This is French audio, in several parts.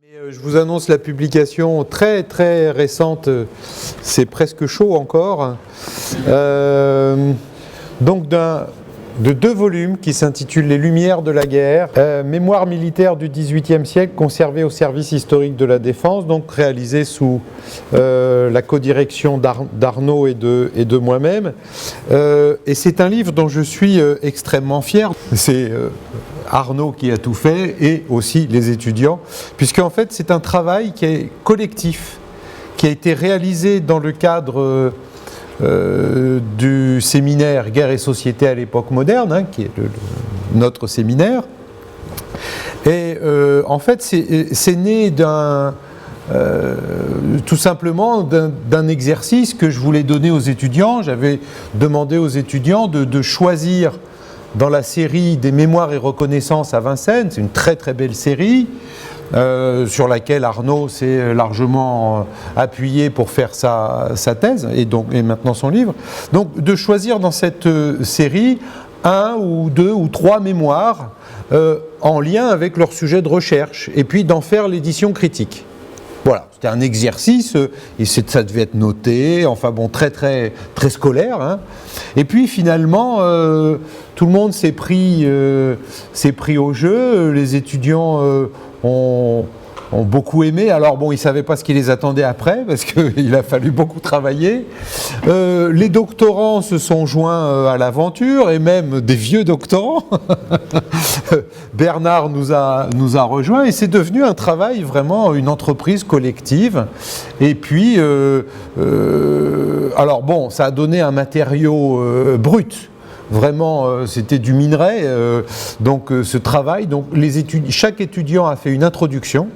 Je vous annonce la publication très très récente, c'est presque chaud encore, donc de 2 volumes qui s'intitulent Les Lumières de la guerre, mémoire militaire du XVIIIe siècle conservée au service historique de la défense, donc réalisé sous la codirection d'Arnaud et de moi-même. Et c'est un livre dont je suis extrêmement fier. C'est Arnaud qui a tout fait et aussi les étudiants, puisqu'en fait c'est un travail qui est collectif, qui a été réalisé dans le cadre du séminaire Guerre et Société à l'époque moderne, hein, qui est notre séminaire. Et en fait c'est né tout simplement d'un exercice que je voulais donner aux étudiants. J'avais demandé aux étudiants de choisir dans la série des mémoires et reconnaissances à Vincennes, c'est une très très belle série sur laquelle Arnaud s'est largement appuyé pour faire sa thèse et maintenant son livre. Donc de choisir dans cette série 1 ou 2 ou 3 mémoires en lien avec leur sujet de recherche et puis d'en faire l'édition critique. Voilà, c'était un exercice, et ça devait être noté, enfin bon, très très très scolaire, hein. Et puis finalement, tout le monde s'est pris au jeu, les étudiants ont beaucoup aimé. Alors bon, ils ne savaient pas ce qui les attendait après, parce qu'il a fallu beaucoup travailler. Les doctorants se sont joints à l'aventure, et même des vieux doctorants. Bernard nous a rejoints, et c'est devenu un travail, vraiment une entreprise collective. Et puis, alors bon, ça a donné un matériau brut. Vraiment, c'était du minerai. Donc ce travail, chaque étudiant a fait une introduction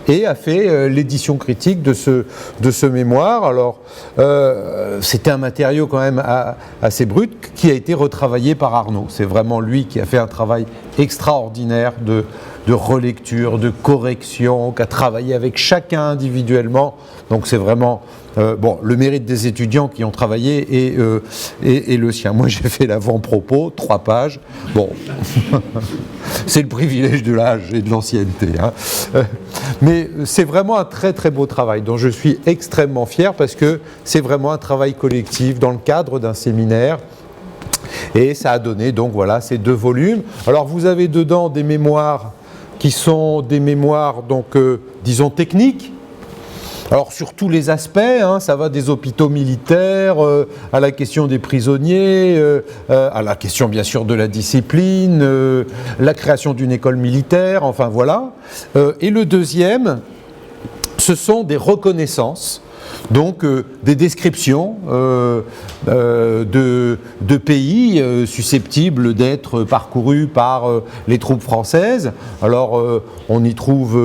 et a fait l'édition critique de ce mémoire. Alors, c'était un matériau quand même assez brut qui a été retravaillé par Arnaud. C'est vraiment lui qui a fait un travail extraordinaire de relecture, de correction, qui a travaillé avec chacun individuellement. Donc c'est vraiment le mérite des étudiants qui ont travaillé et le sien. Moi j'ai fait l'avant-propos, 3 pages. Bon, c'est le privilège de l'âge et de l'ancienneté, hein. Mais c'est vraiment un très très beau travail dont je suis extrêmement fier parce que c'est vraiment un travail collectif dans le cadre d'un séminaire. Et ça a donné donc voilà ces 2 volumes. Alors vous avez dedans des mémoires qui sont des mémoires donc disons techniques. Alors sur tous les aspects, hein, ça va des hôpitaux militaires à la question des prisonniers, à la question bien sûr de la discipline, la création d'une école militaire, enfin voilà. Et le deuxième, ce sont des reconnaissances. Donc des descriptions de pays susceptibles d'être parcourus par les troupes françaises. Alors on y trouve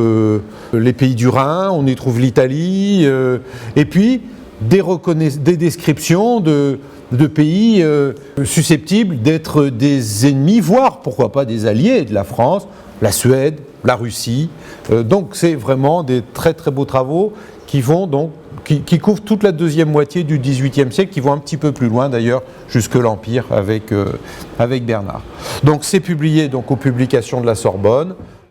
les pays du Rhin, on y trouve l'Italie, et puis des descriptions de pays susceptibles d'être des ennemis, voire pourquoi pas des alliés de la France, la Suède, la Russie. Donc c'est vraiment des très très beaux travaux qui vont donc qui couvrent toute la deuxième moitié du XVIIIe siècle, qui vont un petit peu plus loin d'ailleurs, jusque l'Empire avec Bernard. Donc c'est publié donc aux Publications de la Sorbonne,